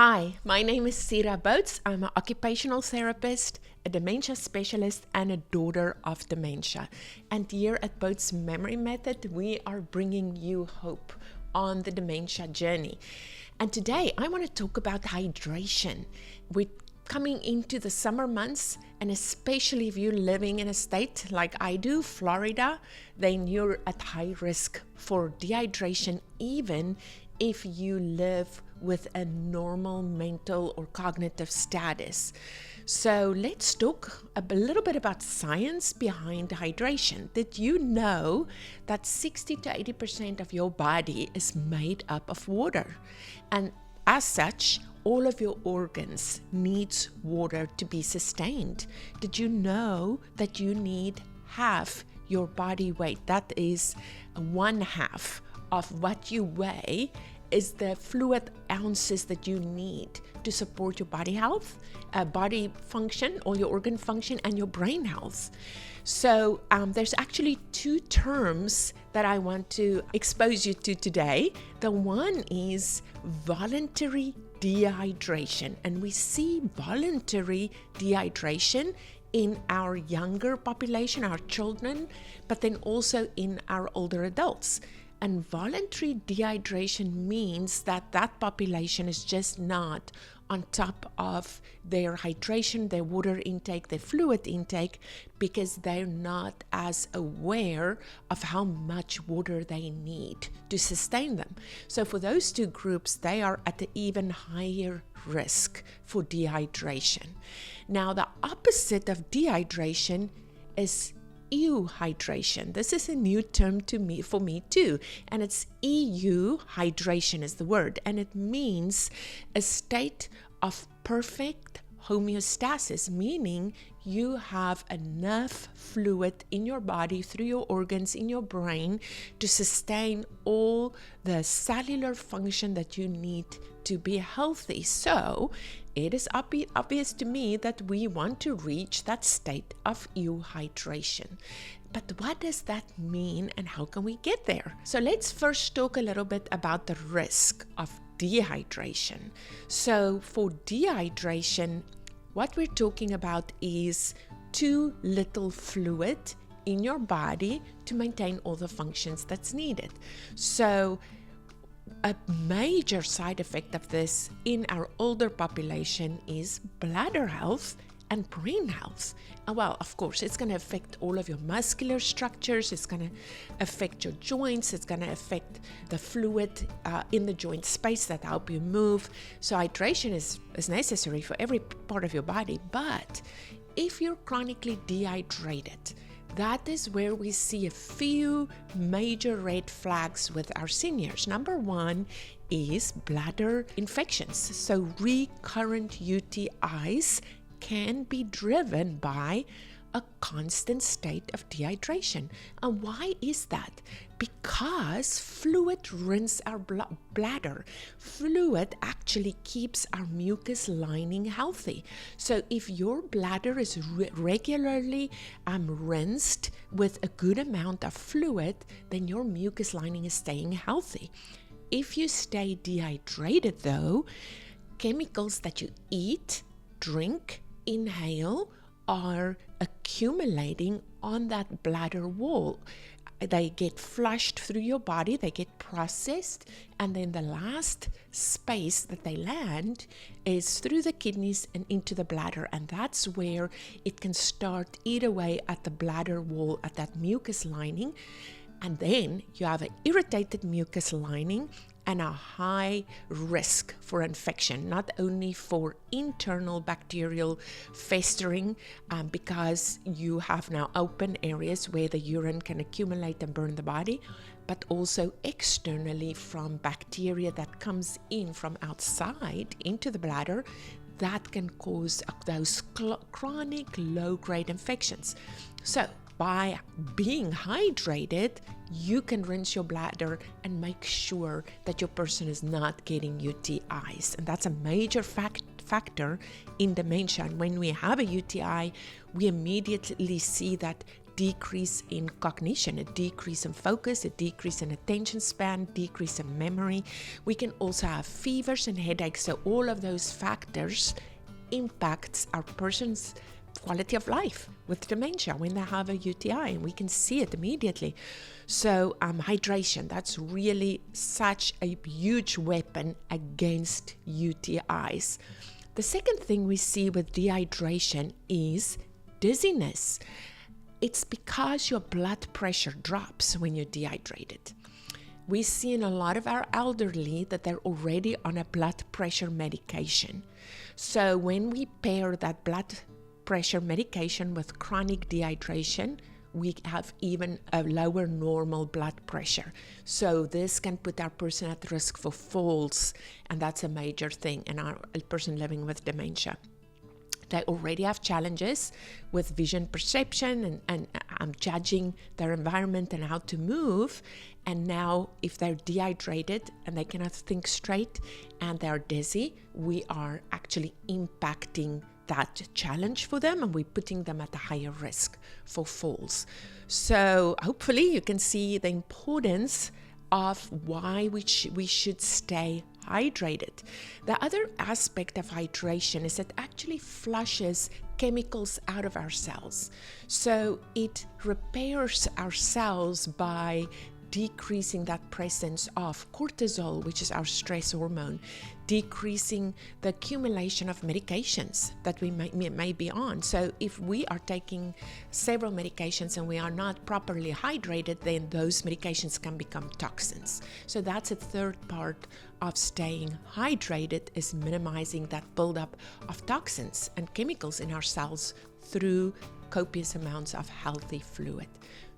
Hi, my name is Sira Boats. I'm an occupational therapist, a dementia specialist, and a daughter of dementia. And here at Boats Memory Method, we are bringing you hope on the dementia journey. And today I want to talk about hydration. We're coming into the summer months, and especially if you're living in a state like I do, Florida, then you're at high risk for dehydration, even if you live with a normal mental or cognitive status. So let's talk a little bit about science behind hydration. Did you know that 60 to 80% of your body is made up of water? And as such, all of your organs needs water to be sustained. Did you know that you need half your body weight? That is 1/2 of what you weigh is the fluid ounces that you need to support your body health, body function, all your organ function, and your brain health. So there's actually two terms that I want to expose you to today. The one is voluntary dehydration, and we see voluntary dehydration in our younger population, our children, but then also in our older adults. And voluntary dehydration means that that population is just not on top of their hydration, their water intake, their fluid intake, because they're not as aware of how much water they need to sustain them. So for those two groups, they are at an even higher risk for dehydration. Now, the opposite of dehydration is euhydration. This is a new term for me too, and it's hydration is the word, and it means a state of perfect homeostasis, meaning you have enough fluid in your body, through your organs, in your brain, to sustain all the cellular function that you need to be healthy. So it is obvious to me that we want to reach that state of euhydration. But what does that mean, and how can we get there? So let's first talk a little bit about the risk of dehydration. So for dehydration, what we're talking about is too little fluid in your body to maintain all the functions that's needed. So a major side effect of this in our older population is bladder health and brain health. Well, of course, it's going to affect all of your muscular structures. It's going to affect your joints. It's going to affect the fluid in the joint space that help you move. So hydration is necessary for every part of your body. But if you're chronically dehydrated, that is where we see a few major red flags with our seniors. Number one is bladder infections. So recurrent UTIs can be driven by a constant state of dehydration. And why is that? Because fluid rinses our bladder. Fluid actually keeps our mucus lining healthy. So if your bladder is regularly rinsed with a good amount of fluid, then your mucus lining is staying healthy. If you stay dehydrated though, chemicals that you eat, drink, inhale are accumulating on that bladder wall. They get flushed through your body, they get processed, and then the last space that they land is through the kidneys and into the bladder, and that's where it can start eat away at the bladder wall, at that mucus lining. And then you have an irritated mucus lining and a high risk for infection, not only for internal bacterial festering, because you have now open areas where the urine can accumulate and burn the body, but also externally from bacteria that comes in from outside into the bladder that can cause those chronic low-grade infections. So by being hydrated, you can rinse your bladder and make sure that your person is not getting UTIs. And that's a major factor in dementia. And when we have a UTI, we immediately see that decrease in cognition, a decrease in focus, a decrease in attention span, decrease in memory. We can also have fevers and headaches. So all of those factors impacts our person's quality of life with dementia when they have a UTI, and we can see it immediately. So hydration, that's really such a huge weapon against UTIs. The second thing we see with dehydration is dizziness. It's because your blood pressure drops when you're dehydrated. We see in a lot of our elderly that they're already on a blood pressure medication. So when we pair that blood pressure medication with chronic dehydration, we have even a lower normal blood pressure. So this can put our person at risk for falls, and that's a major thing in a person living with dementia. They already have challenges with vision perception and judging their environment and how to move. And now if they're dehydrated and they cannot think straight and they're dizzy, we are actually impacting that challenge for them, and we're putting them at a higher risk for falls. So hopefully you can see the importance of why we should stay hydrated. The other aspect of hydration is it actually flushes chemicals out of our cells. So it repairs our cells by decreasing that presence of cortisol, which is our stress hormone, decreasing the accumulation of medications that we may be on. So if we are taking several medications and we are not properly hydrated, then those medications can become toxins. So that's a third part of staying hydrated, is minimizing that buildup of toxins and chemicals in our cells through copious amounts of healthy fluid.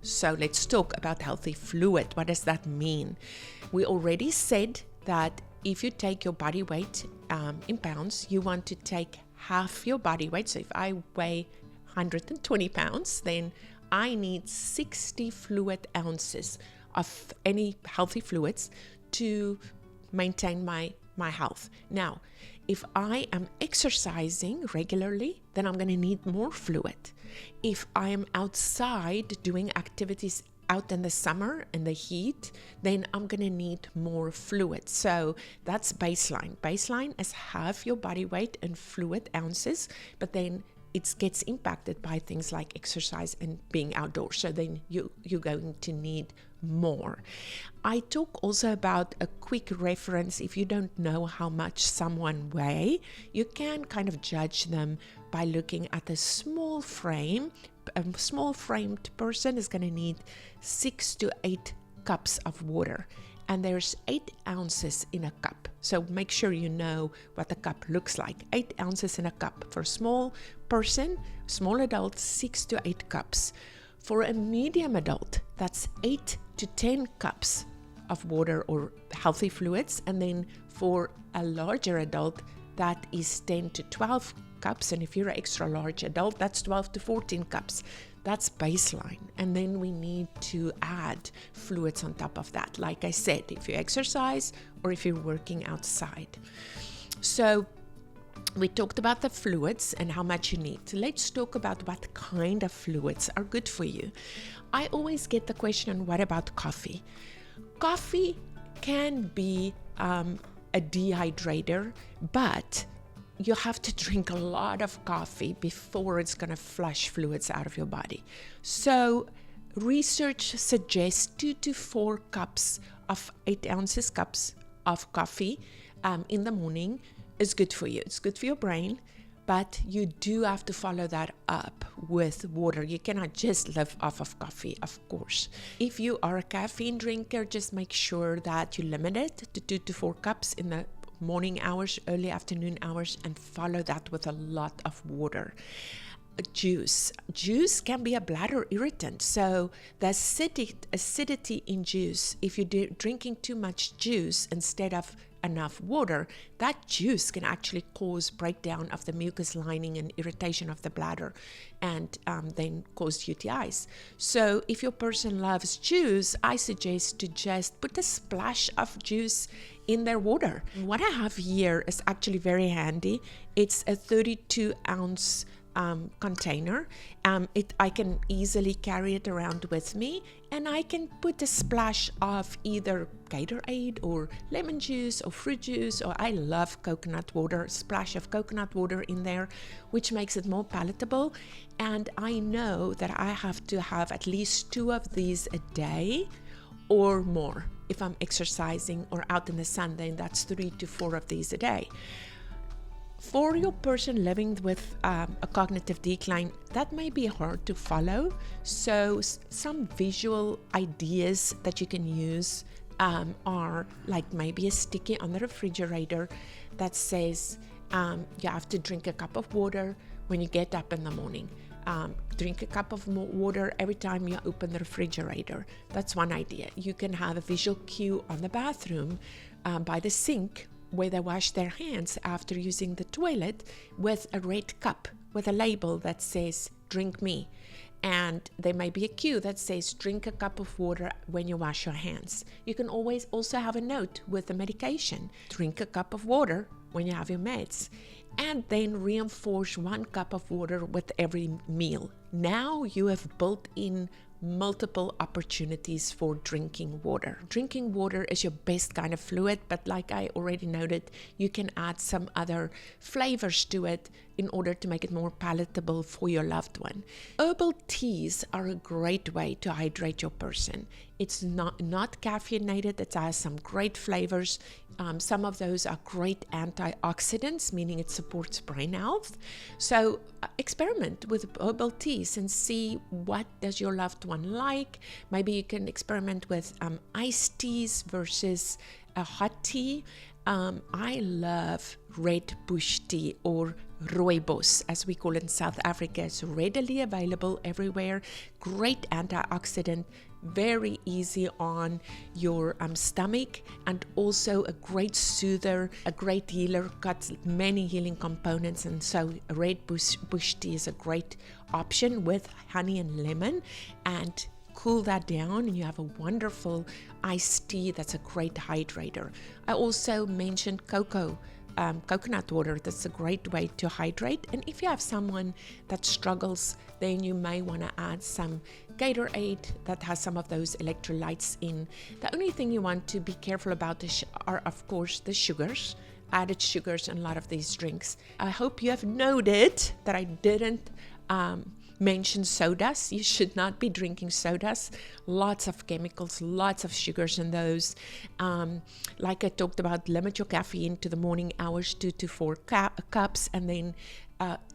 So let's talk about healthy fluid. What does that mean? We already said that if you take your body weight in pounds, you want to take half your body weight. So if I weigh 120 pounds, then I need 60 fluid ounces of any healthy fluids to maintain my health. Now, if I am exercising regularly, then I'm going to need more fluid. If I am outside doing activities out in the summer in the heat, then I'm going to need more fluid. So that's baseline. Baseline is half your body weight in fluid ounces, but then it gets impacted by things like exercise and being outdoors. So then you're going to need more. I talk also about a quick reference. If you don't know how much someone weighs, you can kind of judge them by looking at a small frame. A small framed person is going to need 6 to 8 cups of water, and there's 8 ounces in a cup. So make sure you know what the cup looks like. 8 ounces in a cup. For a small person, small adult, 6 to 8 cups. For a medium adult, that's 8 to 10 cups of water or healthy fluids. And then for a larger adult, that is 10 to 12 cups. And if you're an extra large adult, that's 12 to 14 cups. That's baseline. And then we need to add fluids on top of that. Like I said, if you exercise or if you're working outside. So we talked about the fluids and how much you need. Let's talk about what kind of fluids are good for you. I always get the question, what about coffee? Coffee can be a dehydrator, but you have to drink a lot of coffee before it's going to flush fluids out of your body. So research suggests 2 to 4 cups of 8 ounces cups of coffee in the morning is good for you. It's good for your brain, but you do have to follow that up with water. You cannot just live off of coffee, of course. If you are a caffeine drinker, just make sure that you limit it to 2 to 4 cups in the morning hours, early afternoon hours, and follow that with a lot of water. Juice can be a bladder irritant. So the acidity in juice, if you're drinking too much juice instead of enough water, that juice can actually cause breakdown of the mucus lining and irritation of the bladder, and then cause UTIs. So if your person loves juice, I suggest to just put a splash of juice in their water. What I have here is actually very handy. It's a 32 ounce container. I can easily carry it around with me, and I can put a splash of either Gatorade or lemon juice or fruit juice, or I love coconut water, splash of coconut water in there, which makes it more palatable. And I know that I have to have at least 2 of these a day or more. If I'm exercising or out in the sun, then that's 3 to 4 of these a day. For your person living with a cognitive decline, that may be hard to follow. So some visual ideas that you can use are like maybe a sticky on the refrigerator that says you have to drink a cup of water when you get up in the morning. Drink a cup of water every time you open the refrigerator. That's one idea. You can have a visual cue on the bathroom by the sink where they wash their hands after using the toilet with a red cup with a label that says drink me. And there may be a cue that says drink a cup of water when you wash your hands. You can always also have a note with the medication, drink a cup of water when you have your meds, and then reinforce 1 cup of water with every meal. Now you have built in multiple opportunities for drinking water. Drinking water is your best kind of fluid, but like I already noted, you can add some other flavors to it in order to make it more palatable for your loved one. Herbal teas are a great way to hydrate your person. It's not caffeinated. It has some great flavors. Some of those are great antioxidants, meaning it supports brain health. So experiment with herbal teas and see what does your loved one like. Maybe you can experiment with iced teas versus a hot tea. I love red bush tea, or rooibos as we call it in South Africa. It's readily available everywhere. Great antioxidant, very easy on your stomach, and also a great soother, a great healer, got many healing components. And so red bush tea is a great option with honey and lemon, and cool that down and you have a wonderful iced tea that's a great hydrator. I also mentioned coconut water. That's a great way to hydrate. And if you have someone that struggles, then you may want to add some Gatorade that has some of those electrolytes in. The only thing you want to be careful about are of course the sugars, added sugars in a lot of these drinks. I hope you have noted that I didn't mention sodas. You should not be drinking sodas. Lots of chemicals, lots of sugars in those. Like I talked about, limit your caffeine to the morning hours, 2 to 4 cups. And then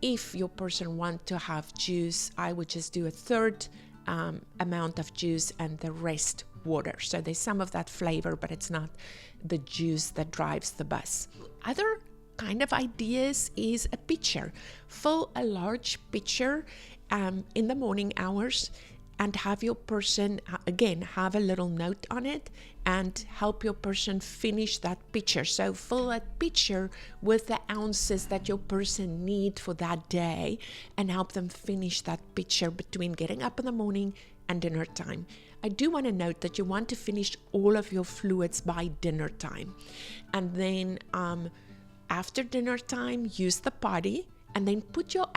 if your person want to have juice, I would just do a third amount of juice and the rest water. So there's some of that flavor, but it's not the juice that drives the bus. Other kind of ideas is a pitcher. Fill a large pitcher in the morning hours and have your person, again, have a little note on it and help your person finish that pitcher. So fill that pitcher with the ounces that your person need for that day and help them finish that pitcher between getting up in the morning and dinner time. I do want to note that you want to finish all of your fluids by dinner time. And then after dinner time, use the potty. And then put your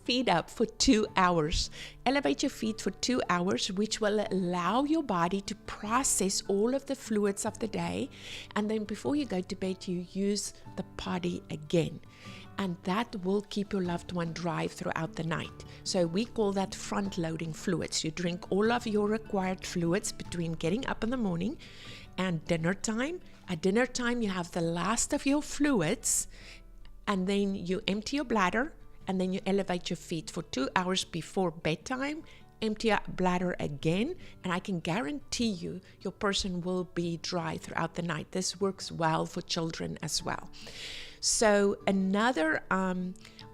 feet up for 2 hours. Elevate your feet for 2 hours, which will allow your body to process all of the fluids of the day. And then before you go to bed, you use the potty again. And that will keep your loved one dry throughout the night. So we call that front-loading fluids. You drink all of your required fluids between getting up in the morning and dinner time. At dinner time, you have the last of your fluids, and then you empty your bladder, and then you elevate your feet for 2 hours before bedtime. Empty your bladder again, and I can guarantee you your person will be dry throughout the night. This works well for children as well. So another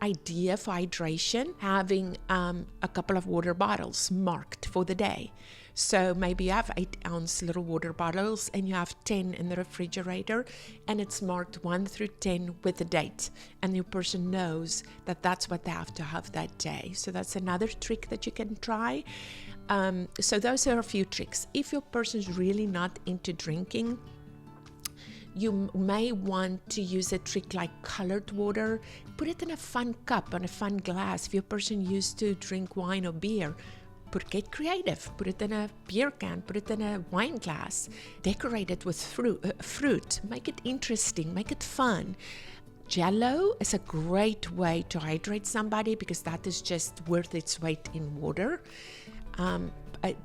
idea for hydration, having a couple of water bottles marked for the day. So maybe you have 8-ounce little water bottles and you have 10 in the refrigerator, and it's marked 1 through 10 with a date, and your person knows that that's what they have to have that day. So that's another trick that you can try. So those are a few tricks. If your person's really not into drinking, You may want to use a trick like colored water. Put it in a fun cup, on a fun glass. If you're a person used to drink wine or beer, get creative. Put it in a beer can, put it in a wine glass. Decorate it with fruit. Make it interesting, make it fun. Jello is a great way to hydrate somebody because that is just worth its weight in water.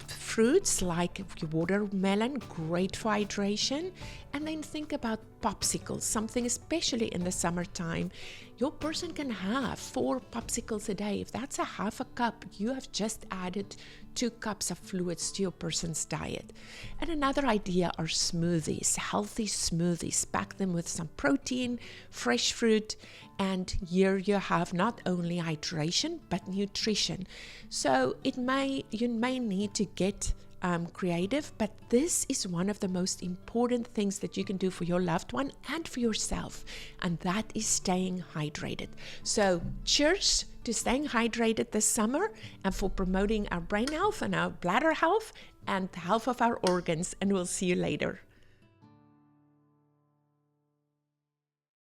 Fruits like watermelon, great for hydration. And then think about popsicles, something especially in the summertime. Your person can have 4 popsicles a day. If that's a half a cup, you have just added 2 cups of fluids to your person's diet. And another idea are smoothies, healthy smoothies. Pack them with some protein, fresh fruit, and here you have not only hydration but nutrition. So you may need to get creative, but this is one of the most important things that you can do for your loved one and for yourself, and that is staying hydrated. So cheers to staying hydrated this summer and for promoting our brain health and our bladder health and the health of our organs, and we'll see you later.